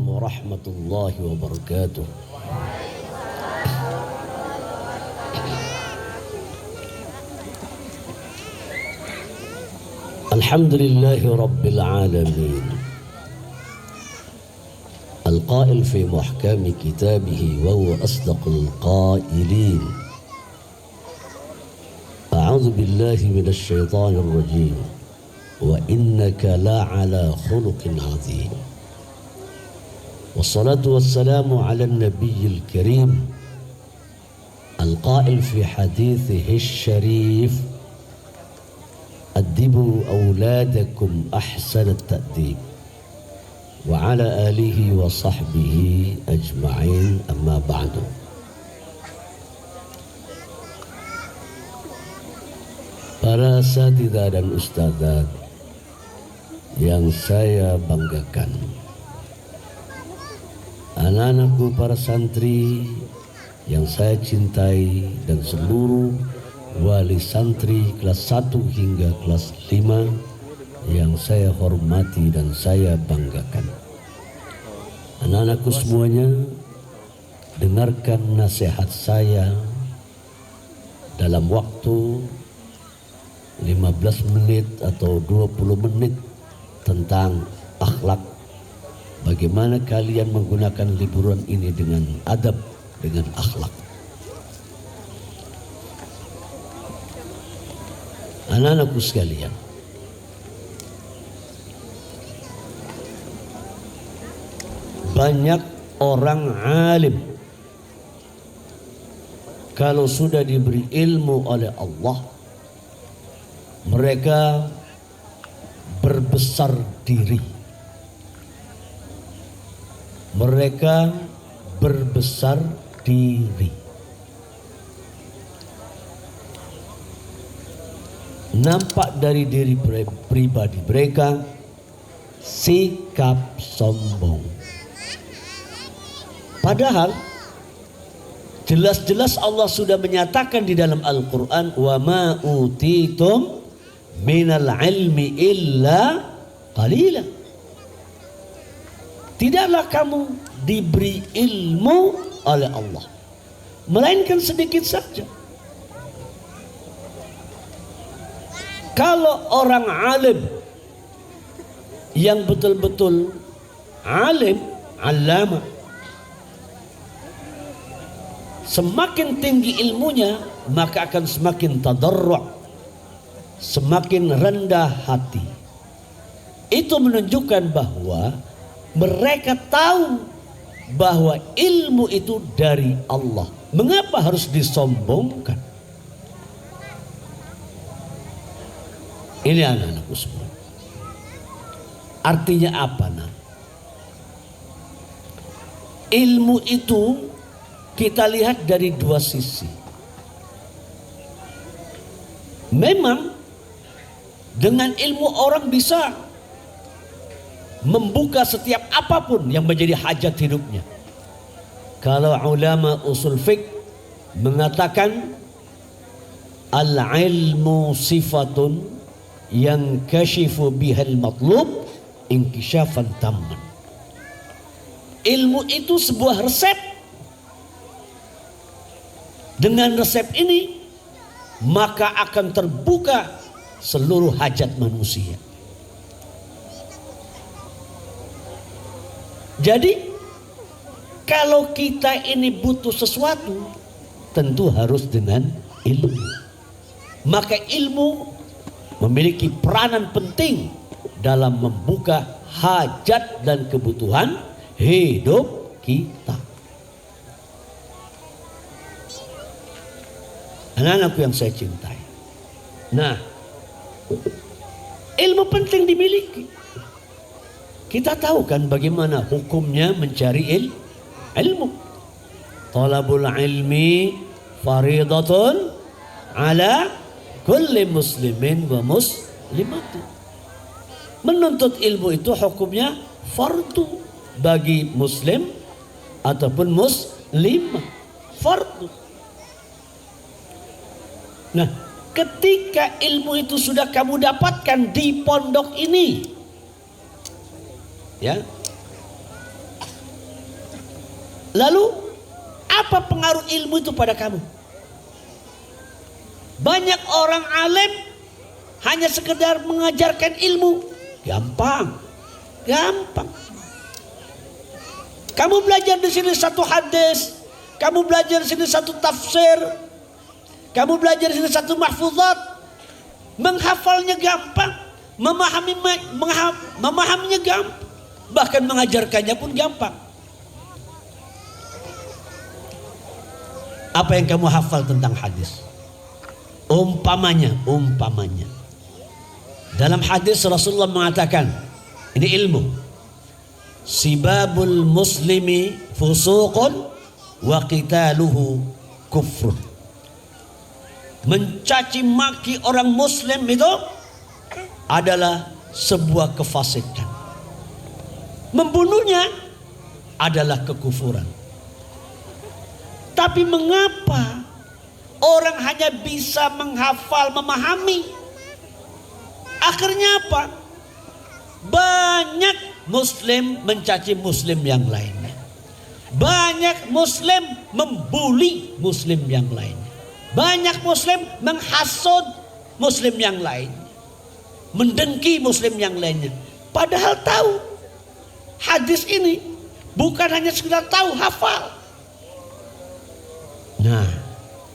warahmatullahi wabarakatuh. Alhamdulillahi rabbil alamin. Al-qail fi muhkami kitabihi wa huwa asdaqul qailin. A'udzu billahi minasy syaithanir rajim. Wa innaka la'ala khuluqin 'adzim. Wassalatu wassalamu 'alan nabiyil karim. Al-qail fi hadithihi asy-syarif. Addibu awladakum ahsanat ta'dib. Wa 'ala alihi wa sahbihi ajma'in, amma ba'du. Para asatidzah dan ustadzat yang saya banggakan, anak-anakku para santri yang saya cintai, dan seluruh wali santri kelas 1 hingga kelas 5 yang saya hormati dan saya banggakan. Anak-anakku semuanya, dengarkan nasihat saya dalam waktu 15 menit atau 20 menit tentang akhlak. Bagaimana kalian menggunakan liburan ini dengan adab, dengan akhlak. Anak-anakku sekalian, banyak orang alim kalau sudah diberi ilmu oleh Allah, mereka berbesar diri. Mereka berbesar diri. Nampak dari diri pribadi mereka sikap sombong. Padahal jelas-jelas Allah sudah menyatakan di dalam Al-Quran, wa ma utitum minal ilmi illa qalila. Tidaklah kamu diberi ilmu oleh Allah, melainkan sedikit saja. Kalau orang alim yang betul-betul alim, alama, semakin tinggi ilmunya, maka akan semakin tadarru', semakin rendah hati. Itu menunjukkan bahwa mereka tahu bahwa ilmu itu dari Allah. Mengapa harus disombongkan? Ini anak-anakku semua. Artinya apa, nak? Ilmu itu kita lihat dari dua sisi. Memang dengan ilmu orang bisa membuka setiap apapun yang menjadi hajat hidupnya. Kalau ulama usul fiqh mengatakan al-ilmu sifatun yang kashifu bihal matlub inkishafan tamman. Ilmu itu sebuah resep. Dengan resep ini maka akan terbuka seluruh hajat manusia. Jadi kalau kita ini butuh sesuatu, tentu harus dengan ilmu. Maka ilmu memiliki peranan penting dalam membuka hajat dan kebutuhan hidup kita. Anak-anakku yang saya cintai. Nah, ilmu penting dimiliki. Kita tahu kan bagaimana hukumnya mencari ilmu. Talabul ilmi faridatun ala kulli muslimin wa muslimatin. Menuntut ilmu itu hukumnya fardu bagi muslim ataupun muslimah. Fardu. Nah, ketika ilmu itu sudah kamu dapatkan di pondok ini, ya, Lalu apa pengaruh ilmu itu pada kamu? Banyak orang alim hanya sekedar mengajarkan ilmu. Gampang. Kamu belajar di sini satu hadis, kamu belajar di sini satu tafsir, kamu belajar di sini satu mahfuzat, menghafalnya gampang, memahaminya gampang, bahkan mengajarkannya pun gampang. Apa yang kamu hafal tentang hadis? Umpamanya dalam hadis Rasulullah mengatakan, ini ilmu, sibabul muslimi fusuqun wa qitaluhu kufrun. Mencaci maki orang muslim itu adalah sebuah kefasikan, membunuhnya adalah kekufuran. Tapi mengapa orang hanya bisa menghafal, memahami? Akhirnya apa? Banyak muslim mencaci muslim yang lainnya. Banyak muslim membuli muslim yang lainnya. Banyak muslim menghasut muslim yang lainnya, mendengki muslim yang lainnya. Padahal tahu hadis ini bukan hanya sekedar tahu, hafal. Nah,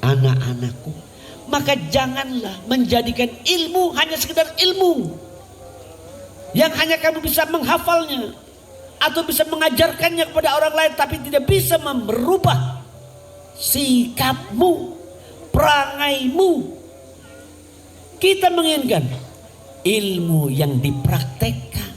anak-anakku, maka janganlah menjadikan ilmu hanya sekedar ilmu yang hanya kamu bisa menghafalnya atau bisa mengajarkannya kepada orang lain, tapi tidak bisa merubah sikapmu, perangaimu. Kita menginginkan ilmu yang dipraktekkan.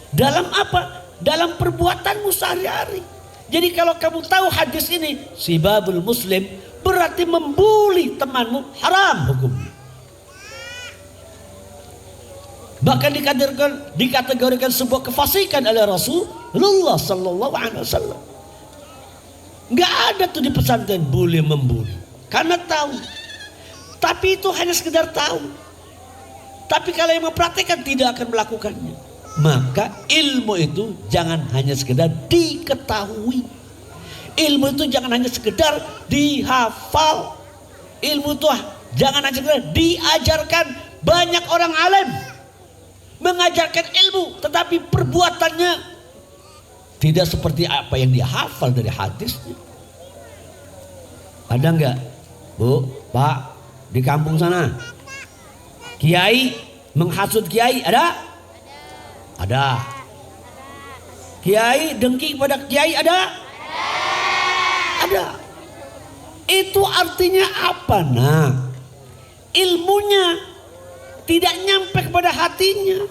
Dalam apa? Dalam perbuatanmu sehari-hari. Jadi kalau kamu tahu hadis ini, sibabul muslim, berarti membuli temanmu haram hukumnya. Bahkan dikategorikan sebuah kefasikan oleh Rasulullah sallallahu alaihi wasallam. Enggak ada tuh di pesantren boleh membuli, karena tahu. Tapi itu hanya sekedar tahu. Tapi kalau yang mempraktikkan tidak akan melakukannya. Maka ilmu itu jangan hanya sekedar diketahui. Ilmu itu jangan hanya sekedar dihafal. Ilmu itu jangan hanya sekedar diajarkan. Banyak orang alim mengajarkan ilmu, tetapi perbuatannya tidak seperti apa yang dia hafal dari hadisnya. Ada enggak, Bu, Pak, di kampung sana kiai menghasut kiai? Ada. Kiai dengki kepada kiai? Ada. Itu artinya apa? Nah, ilmunya tidak nyampe kepada hatinya.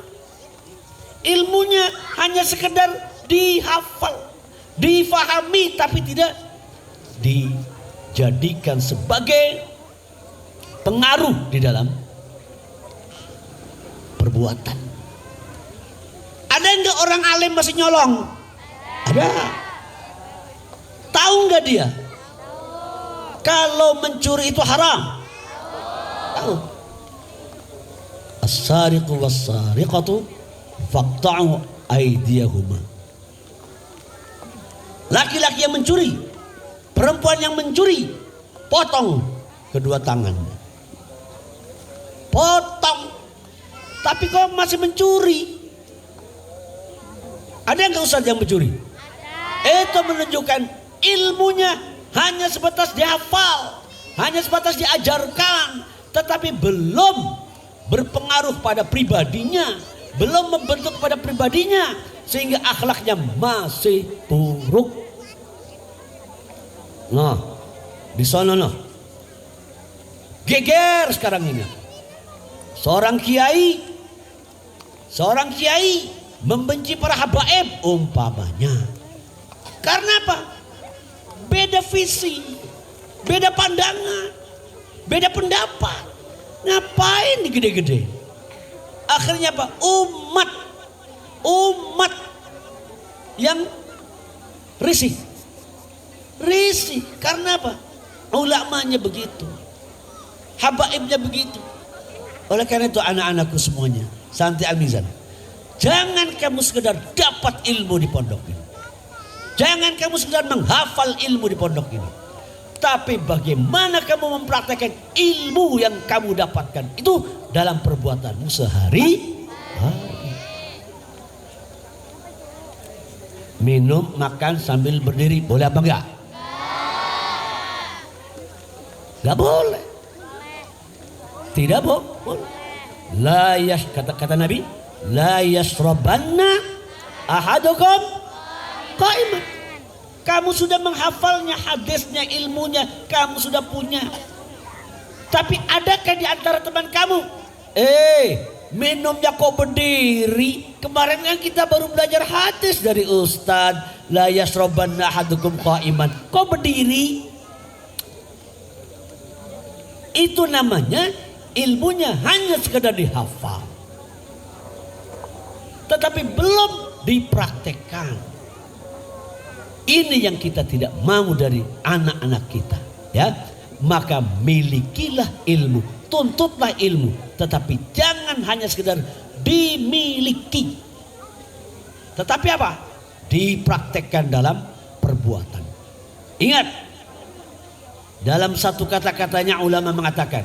Ilmunya hanya sekedar dihafal, difahami, tapi tidak dijadikan sebagai pengaruh di dalam perbuatan. Ada enggak orang alim masih nyolong? Ada. Tahu enggak dia? Kalau mencuri itu haram? Tahu. As-sariqu was-sariqatu faqta'u aydiyahuma. Laki-laki yang mencuri, perempuan yang mencuri, potong kedua tangannya. Potong. Tapi kok masih mencuri? Ada yang ustaz yang mencuri? Itu menunjukkan ilmunya hanya sebatas dihafal, hanya sebatas diajarkan, tetapi belum berpengaruh pada pribadinya, belum membentuk pada pribadinya, sehingga akhlaknya masih buruk. Nah, di sana noh, geger sekarang ini. Seorang kiai membenci para habaib umpamanya. Karena apa? Beda visi, beda pandangan, beda pendapat. Ngapain digede-gede? Akhirnya apa? Umat yang risih. Karena apa? Ulamanya begitu, habaibnya begitu. Oleh karena itu anak-anakku semuanya, Santi Al-Mizan, jangan kamu sekedar dapat ilmu di pondok ini, Jangan kamu sekedar menghafal ilmu di pondok ini, tapi bagaimana kamu mempraktekkan ilmu yang kamu dapatkan itu dalam perbuatanmu sehari-hari. Minum, makan sambil berdiri boleh apa enggak? Enggak boleh. Tidak boleh. Kata Nabi, la yashrabanna ahadukum qa'iman. Kamu sudah menghafalnya, hadisnya, ilmunya kamu sudah punya. Tapi adakah di antara teman kamu, minumnya kok berdiri? Kemarin kan kita baru belajar hadis dari Ustadz, la yashrabanna ahadukum qa'iman. Kok berdiri? Itu namanya ilmunya hanya sekedar dihafal, tetapi belum dipraktekkan. Ini yang kita tidak mau dari anak-anak kita, ya. Maka milikilah ilmu, tuntutlah ilmu, tetapi jangan hanya sekedar dimiliki, tetapi apa? Dipraktekkan dalam perbuatan. Ingat, dalam satu kata-katanya ulama mengatakan,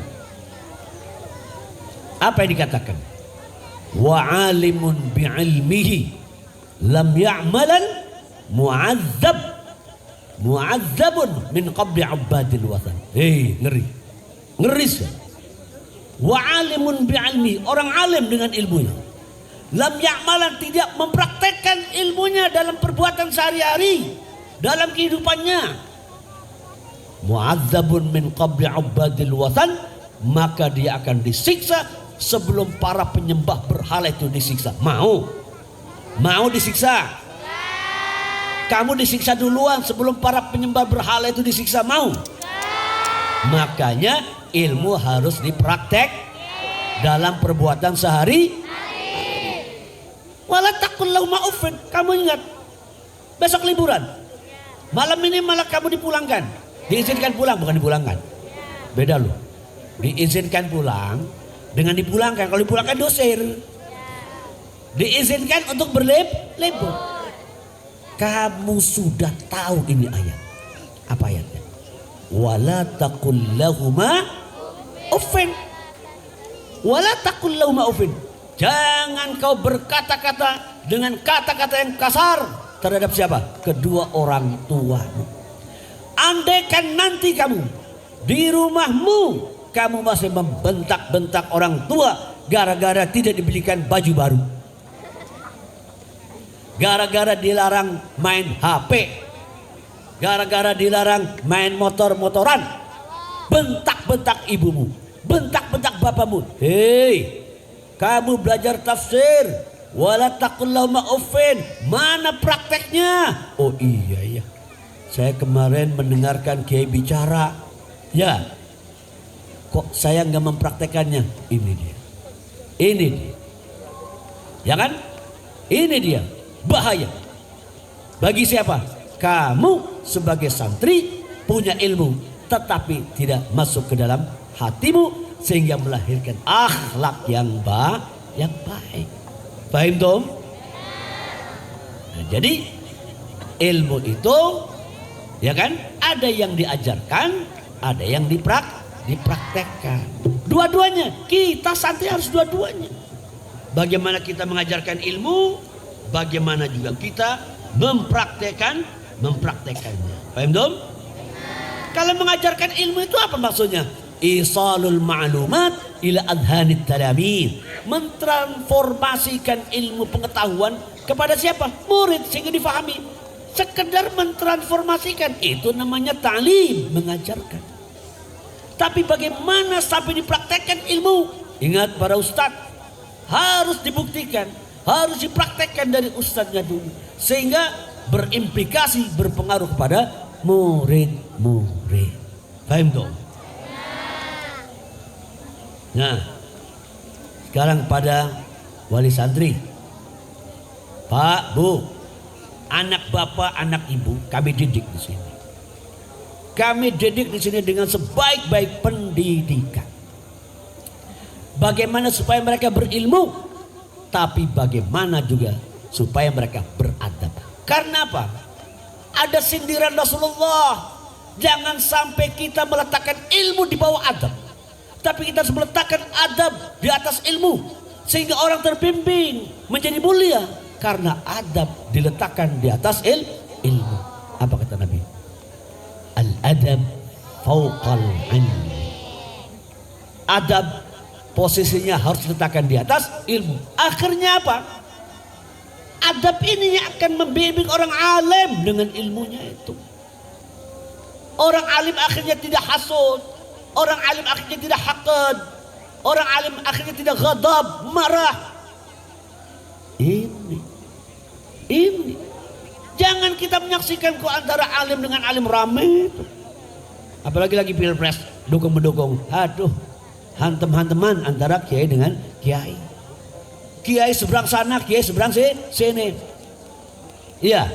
apa yang dikatakan? Wa alimun bi'ilmihi lam ya'malan mu'adzabun min qabli abadil wathan. Ngeri sih. Wa alimun bi'ilmihi, orang alim dengan ilmunya, lam ya'malan, tidak mempraktekkan ilmunya dalam perbuatan sehari-hari, dalam kehidupannya, mu'adzabun min qabli abadil wathan, maka dia akan disiksa sebelum para penyembah berhala itu disiksa. Mau disiksa? Kamu disiksa duluan sebelum para penyembah berhala itu disiksa, mau? Makanya ilmu harus dipraktek dalam perbuatan sehari. Wala taqul lahuma uffin. Kamu ingat, besok liburan, malam ini malah kamu dipulangkan, diizinkan pulang, bukan dipulangkan. Beda loh. Diizinkan pulang dengan dipulangkan. Kalau dipulangkan dosir. Diizinkan untuk berlibur. Kamu sudah tahu ini ayat. Apa ayatnya? Wala taqul lahuma uffin. Wala taqul lahuma uffin. Jangan kau berkata-kata dengan kata-kata yang kasar terhadap siapa? Kedua orang tuamu. Andaikan nanti kamu di rumahmu, kamu masih membentak-bentak orang tua gara-gara tidak dibelikan baju baru, gara-gara dilarang main HP, gara-gara dilarang main motor-motoran, bentak-bentak ibumu, bentak-bentak bapamu. Kamu belajar tafsir, wala taqul lahuma uffin, mana prakteknya? Oh iya, saya kemarin mendengarkan Kiai bicara, ya. Kok saya nggak mempraktekannya? Ini dia, ya kan? Ini dia bahaya. Bagi siapa? Kamu sebagai santri punya ilmu, tetapi tidak masuk ke dalam hatimu sehingga melahirkan akhlak yang baik. Paham Tom? Nah, jadi ilmu itu, ya kan? Ada yang diajarkan, ada yang dipraktekkan. Dua-duanya. Kita santri harus dua-duanya. Bagaimana kita mengajarkan ilmu, bagaimana juga kita mempraktekannya. Paham dong? Kalau mengajarkan ilmu itu apa maksudnya? Isalul ma'lumat ila adhanit talamin. Mentransformasikan ilmu pengetahuan kepada siapa? Murid, sehingga difahami. Sekedar mentransformasikan, itu namanya ta'lim, mengajarkan. Tapi bagaimana sampai dipraktekkan ilmu? Ingat para ustadz, harus dibuktikan, harus dipraktekkan dari ustadznya dulu, sehingga berimplikasi, berpengaruh kepada murid-murid. Paham dong? Nah, sekarang pada wali santri, Pak, Bu, anak bapak, anak ibu, kami didik di sini. Kami didik di sini dengan sebaik-baik pendidikan. Bagaimana supaya mereka berilmu, tapi bagaimana juga supaya mereka beradab. Karena apa? Ada sindiran Rasulullah. Jangan sampai kita meletakkan ilmu di bawah adab, tapi kita harus meletakkan adab di atas ilmu, sehingga orang terbimbing menjadi mulia karena adab diletakkan di atas ilmu. Apa kata Nabi? Al-adab fauqal ilm. Adab posisinya harus diletakkan di atas ilmu. Akhirnya apa? Adab ini yang akan membimbing orang alim dengan ilmunya itu. Orang alim akhirnya tidak hasud, orang alim akhirnya tidak hakad, orang alim akhirnya tidak ghadab, marah. Ini jangan kita menyaksikan kok antara alim dengan alim rame itu. Apalagi lagi pilpres, dukung mendukung. Aduh, hantem-hanteman antara kiai dengan kiai. Kiai seberang sana, kiai seberang sini. Iya.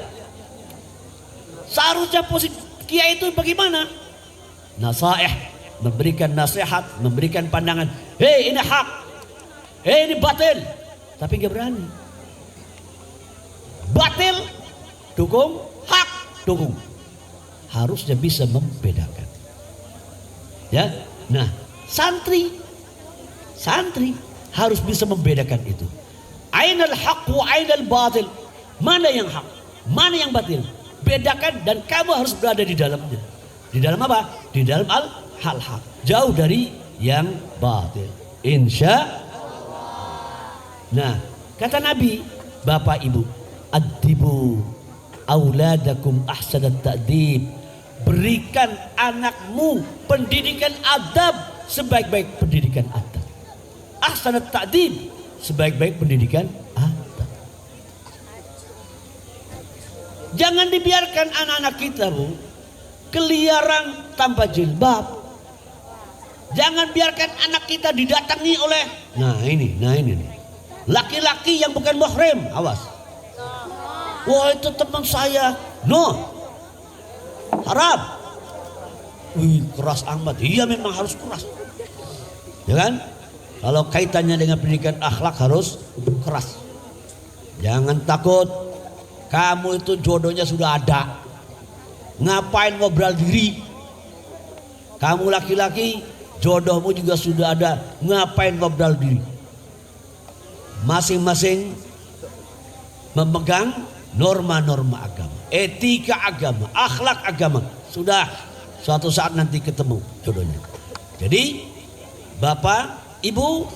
Seharusnya posisi kiai itu bagaimana? Nasaih, memberikan nasihat, memberikan pandangan. Hei, ini hak, hei, ini batil. Tapi gak berani. Batil dukung, hak dukung. Harusnya bisa membedakan. Ya, nah santri harus bisa membedakan itu. Ainal haq wa ainal batil. Mana yang hak, mana yang batil? Bedakan, dan kamu harus berada di dalamnya. Di dalam apa? Di dalam hal hak. Jauh dari yang batil. Insya Allah. Nah, kata Nabi, Bapak Ibu, adibu auladakum ahsanat ta'dib. Berikan anakmu pendidikan adab sebaik-baik pendidikan adab. Ahsanat ta'dib, sebaik-baik pendidikan adab. Jangan dibiarkan anak-anak kita, Bu, keliaran tanpa jilbab. Jangan biarkan anak kita didatangi oleh ini nih. Laki-laki yang bukan muhrim, awas. Wah, itu teman saya. No. Haram. Wih, keras amat. Iya, memang harus keras. Ya kan? Kalau kaitannya dengan pendidikan akhlak harus keras. Jangan takut. Kamu itu jodohnya sudah ada. Ngapain ngobrol diri? Kamu laki-laki, jodohmu juga sudah ada. Ngapain ngobrol diri? Masing-masing memegang norma-norma agama, etika agama, akhlak agama. Sudah, suatu saat nanti ketemu jodohnya. Jadi, Bapak, Ibu,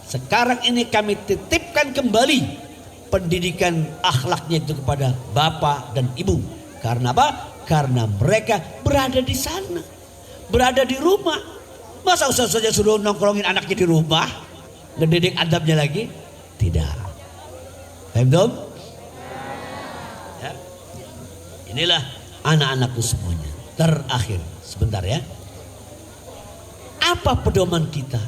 sekarang ini kami titipkan kembali pendidikan akhlaknya itu kepada bapak dan ibu. Karena apa? Karena mereka berada di sana, berada di rumah. Masa usah saja suruh nongkrongin anaknya di rumah, ngedidik adabnya lagi? Tidak. Paham dong? Ya. Inilah anak-anakku semuanya. Terakhir, sebentar ya. Apa pedoman kita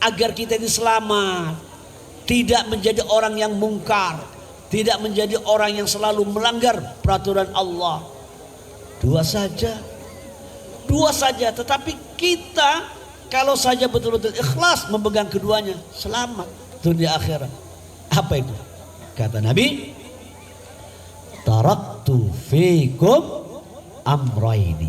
agar kita ini selamat? Tidak menjadi orang yang mungkar, tidak menjadi orang yang selalu melanggar peraturan Allah. Dua saja. Tetapi kita kalau saja betul-betul ikhlas memegang keduanya, selamat dunia akhirat. Apa itu? Kata Nabi, taraktu fikum amraini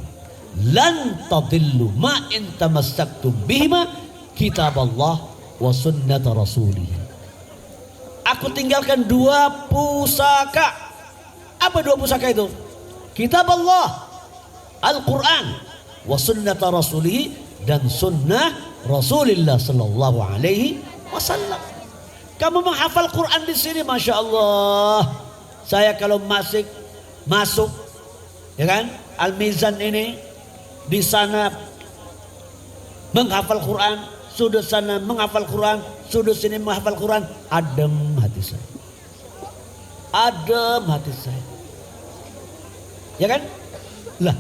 lan tadillu ma in tamassaktum bihima kitaballah wa sunnat rasulih. Aku tinggalkan dua pusaka. Apa dua pusaka itu? Kitab Allah, Al-Quran, wa sunnat rasulih, dan sunnah Rasulullah sallallahu alaihi wasallam. Kamu menghafal Quran di sini, masya Allah. Saya kalau masuk, ya kan, Al-Mizan ini, di sana menghafal Quran, sudut sana menghafal Quran, sudut sini menghafal Quran, adem hati saya. Adem hati saya. Ya kan? Lah,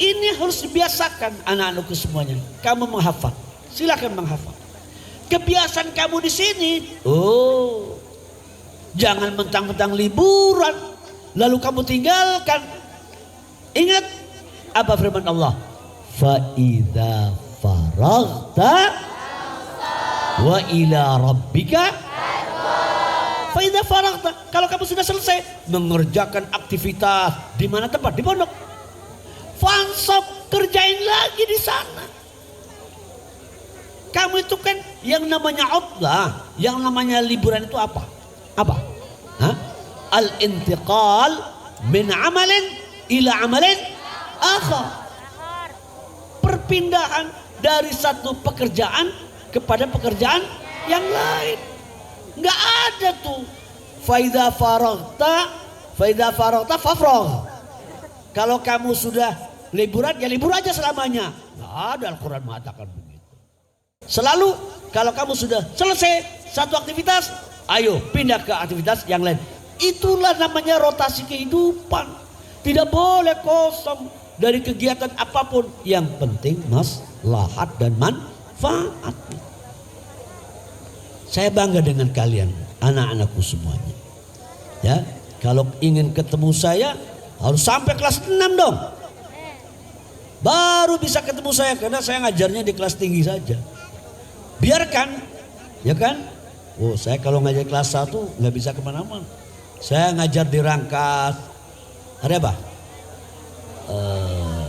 ini harus dibiasakan anak-anakku semuanya. Kamu menghafal, silakan menghafal. Kebiasaan kamu di sini, jangan mentang-mentang liburan lalu kamu tinggalkan. Ingat apa firman Allah? Fa idza faraghta wa ila rabbika Faida faragta, kalau kamu sudah selesai mengerjakan aktivitas di mana tempat? Di pondok. Fansab, kerjain lagi di sana. Kamu itu kan yang namanya utlah, yang namanya liburan itu apa? Apa? Al-intiqal min amalin ila amalin akhar. Perpindahan dari satu pekerjaan kepada pekerjaan yang lain. Nggak ada tuh. Faida faragta fafragh. Kalau kamu sudah liburan, ya libur aja selamanya. Nggak ada, Al-Quran mengatakan begitu. Selalu kalau kamu sudah selesai satu aktivitas, ayo pindah ke aktivitas yang lain. Itulah namanya rotasi kehidupan. Tidak boleh kosong dari kegiatan apapun. Yang penting maslahat dan manfaat. Saya bangga dengan kalian, anak-anakku semuanya. Ya, kalau ingin ketemu saya harus sampai kelas 6 dong. Baru bisa ketemu saya, karena saya ngajarnya di kelas tinggi saja. Biarkan, ya kan? Oh, saya kalau ngajar kelas 1 nggak bisa kemana-mana. Saya ngajar di Rangkas. Ada apa?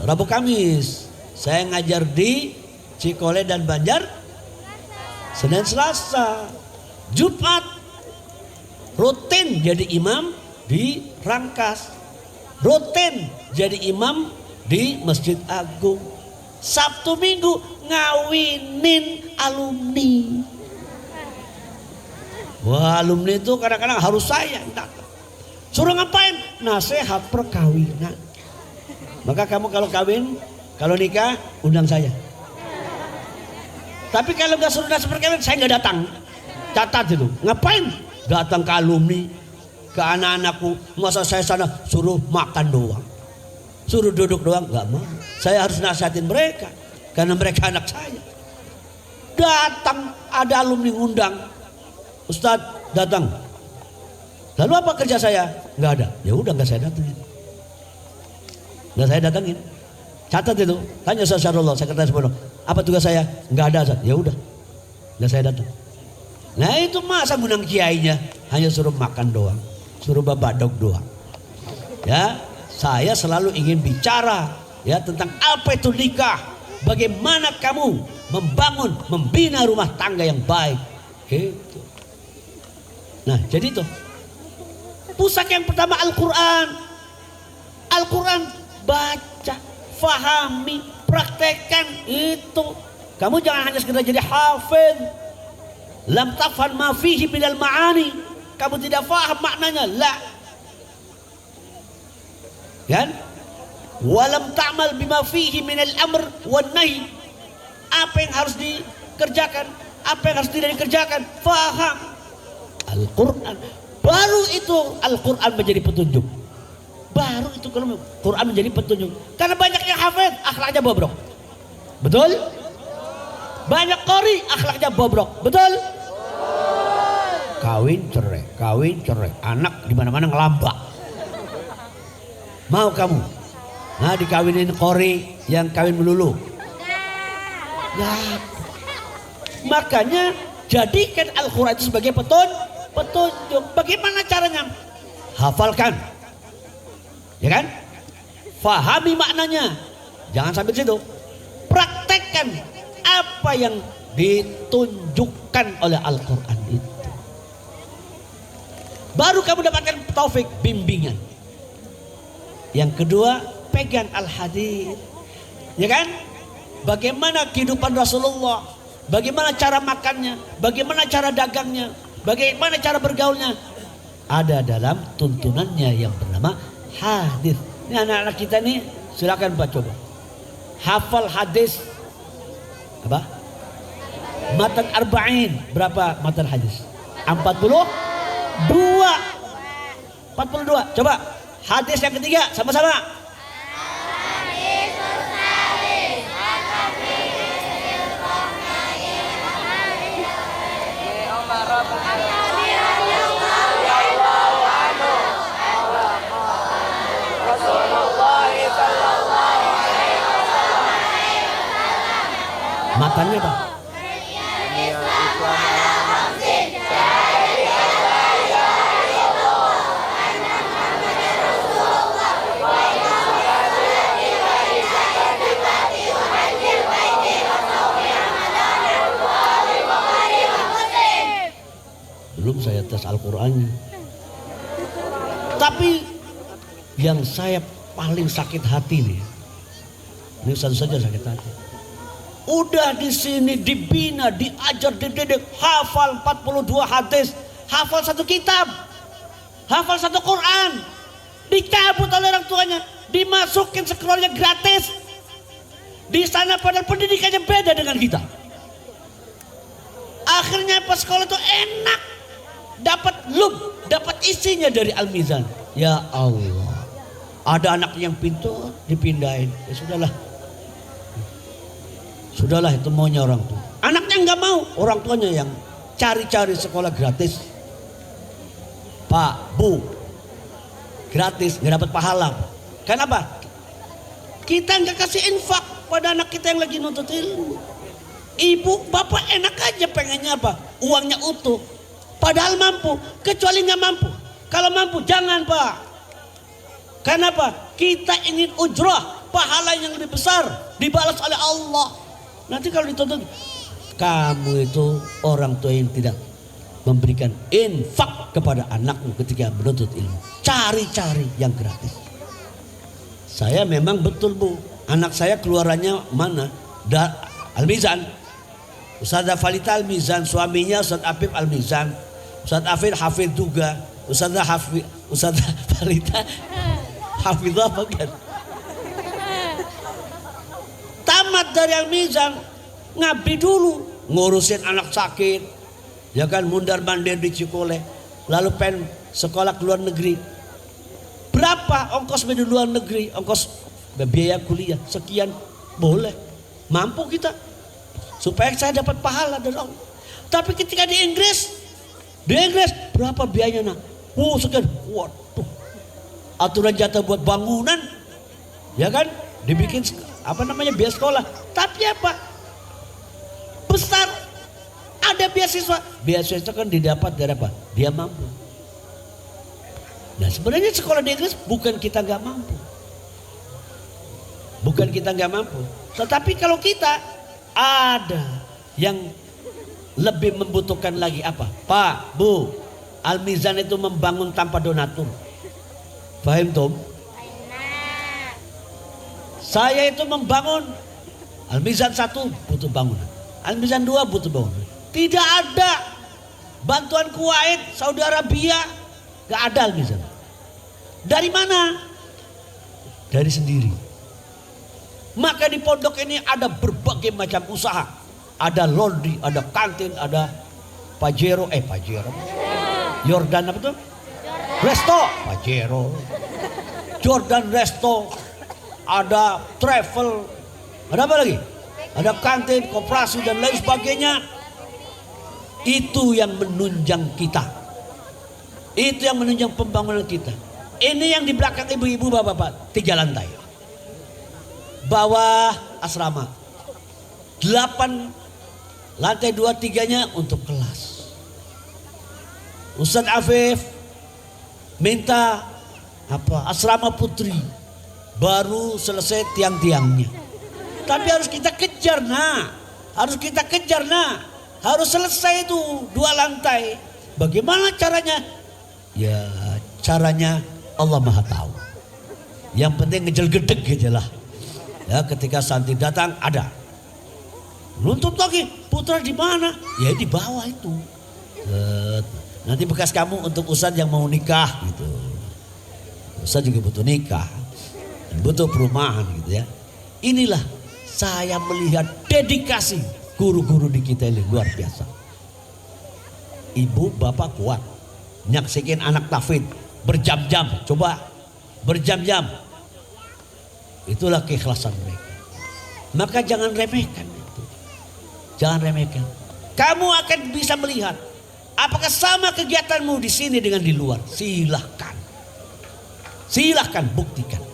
Rabu Kamis. Saya ngajar di Cikole dan Banjar. Senin Selasa. Jumat rutin jadi imam di Rangkas. Rutin jadi imam di Masjid Agung. Sabtu Minggu ngawinin alumni. Wah, alumni itu kadang-kadang harus saya datang. Suruh ngapain? Nasihat perkawinan. Maka kamu kalau kawin, kalau nikah, undang saya. Tapi kalau nggak suruh nasihat perkawinan, saya nggak datang. Catat itu. Ngapain? Datang ke alumni, ke anak-anakku. Masa saya sana suruh makan doang, suruh duduk doang? Nggak mau. Saya harus nasihatin mereka, karena mereka anak saya. Datang, ada alumni ngundang. Ustadz datang. Lalu apa kerja saya? Nggak ada. Ya udah, nggak saya datangin. Nggak saya datangin. Catat itu. Tanya Ustaz Syarullah, sekretaris pondok. Apa tugas saya? Nggak ada. Ya udah, nggak saya datang. Nah itu masa ngundang kiainya hanya suruh makan doang, suruh babadog doang. Ya, saya selalu ingin bicara ya tentang apa itu nikah. Bagaimana kamu membangun, membina rumah tangga yang baik. Gitu. Nah jadi itu pusaka yang pertama Al-Quran. Al-Quran baca, fahami, praktekkan itu. Kamu jangan hanya sekedar jadi hafid. Lam tafhan ma fihi minal ma'ani. Kamu tidak faham maknanya. La. Kan? Walam ta'mal bima fihi minal amr wan nahi. Apa yang harus dikerjakan, apa yang harus tidak dikerjakan, faham Al-Quran. Baru itu Al-Quran menjadi petunjuk. Baru itu kalau Quran menjadi petunjuk. Karena banyak yang hafid, akhlaknya bobrok. Betul? Banyak qori, akhlaknya bobrok. Betul? Kawin cerai, anak di mana-mana ngelambak. Mau kamu? Nah, dikawinin qori yang kawin melulu. Ya. Makanya jadikan Al-Quran itu sebagai petunjuk. Bagaimana caranya? Hafalkan. Ya kan? Fahami maknanya. Jangan sampai situ. Praktekkan apa yang ditunjukkan oleh Al-Quran itu. Baru kamu dapatkan taufik, bimbingan. Yang kedua, pegang Al-Hadits. Ya kan? Bagaimana kehidupan Rasulullah, bagaimana cara makannya, bagaimana cara dagangnya, bagaimana cara bergaulnya, ada dalam tuntunannya yang bernama hadis. Ini anak-anak kita nih, silakan Pak coba hafal hadis apa? Matan arba'in. Berapa matan hadis? 42. 42. Coba hadis yang ketiga sama-sama. Matannya apa? Al-Qur'annya. Tapi yang saya paling sakit hati nih, ini satu saja sakit hati. Udah di sini dibina, diajar, dididik, hafal 42 hadis, hafal satu kitab, hafal satu Quran, dicabut oleh orang tuanya, dimasukin sekolahnya gratis. Di sana padahal pendidikannya beda dengan kita. Akhirnya pas sekolah itu enak, dapat dapat isinya dari Al-Mizan. Ya Allah, ada anak yang pintar dipindahin, ya sudahlah itu maunya orang tua. Anaknya nggak mau, orang tuanya yang cari-cari sekolah gratis. Pak, Bu, gratis, nggak dapat pahala. Kenapa? Kita nggak kasih infak pada anak kita yang lagi nuntut ilmu. Ibu, bapak enak aja pengennya apa? Uangnya utuh. Padahal mampu, kecuali nggak mampu. Kalau mampu jangan, Pak. Kenapa? Kita ingin ujrah, pahala yang lebih besar, dibalas oleh Allah. Nanti kalau dituntut, kamu itu orang tua yang tidak memberikan infak kepada anakmu ketika menuntut ilmu. Cari-cari yang gratis. Saya memang betul, Bu. Anak saya keluarannya mana? Al-Mizan. Ustazah Falita Al-Mizan, suaminya Ustaz Afif Al-Mizan. Ustaz Afif Hafid juga. Ustazah Falita Hafidhah bagian. Tamat dari Al-Mizan, ngabdi dulu, ngurusin anak sakit, ya kan, mundar mandir di Cikole, lalu pengen sekolah ke luar negeri. Berapa ongkos di luar negeri, ongkos biaya kuliah sekian, boleh, mampu kita, supaya saya dapat pahala dari Allah. Tapi ketika di Inggris berapa biayanya nak? Sekian, waduh, aturan jatah buat bangunan, ya kan, dibikin biaya sekolah. Tapi apa? Besar. Ada beasiswa. Beasiswa itu kan didapat dari apa? Dia mampu. Nah sebenarnya sekolah di Inggris bukan kita nggak mampu. Bukan kita nggak mampu. Tetapi kalau kita ada yang lebih membutuhkan lagi apa? Pak, Bu, Al-Mizan itu membangun tanpa donatur. Paham Tom? Saya itu membangun Al-Mizan 1 butuh bangunan, Al-Mizan 2 butuh bangunan. Tidak ada bantuan Kuwait, Saudi Arabia, gak ada Al-Mizan. Dari mana? Dari sendiri. Maka di pondok ini ada berbagai macam usaha. Ada laundry, ada kantin, ada Pajero, Jordan apa tuh? Resto, Pajero, Jordan Resto. Ada travel, ada apa lagi? Ada kantin, koperasi dan lain sebagainya. Itu yang menunjang kita. Itu yang menunjang pembangunan kita. Ini yang di belakang ibu-ibu, bapak-bapak, 3 lantai. Bawah asrama. 8 lantai 2-3-nya untuk kelas. Ustaz Afif minta asrama putri. Baru selesai tiang-tiangnya. Tapi harus kita kejar, harus selesai itu 2 lantai. Bagaimana caranya? Ya caranya Allah Maha tahu. Yang penting ngejel-gedeg aja lah. Ya ketika santri datang ada. Nuntut lagi, putra di mana? Ya di bawah itu. Nanti bekas kamu untuk Ustaz yang mau nikah gitu. Ustaz juga butuh nikah. Butuh perumahan gitu ya. Inilah saya melihat dedikasi guru-guru di kita ini luar biasa. Ibu bapak kuat nyaksikin anak tahfidz berjam-jam, coba berjam-jam. Itulah keikhlasan mereka. Maka jangan remehkan itu. Jangan remehkan. Kamu akan bisa melihat apakah sama kegiatanmu di sini dengan di luar. Silahkan buktikan.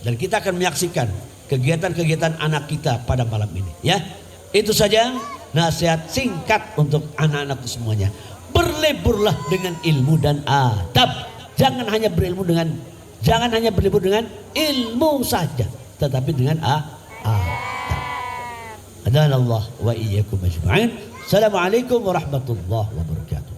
Dan kita akan menyaksikan kegiatan-kegiatan anak kita pada malam ini. Ya, itu saja nasihat singkat untuk anak-anakku semuanya. Berleburlah dengan ilmu dan adab. Jangan hanya berilmu dengan ilmu saja, tetapi dengan adab. Adana Allah wa iyyakum ajma'in. Assalamualaikum warahmatullahi wabarakatuh.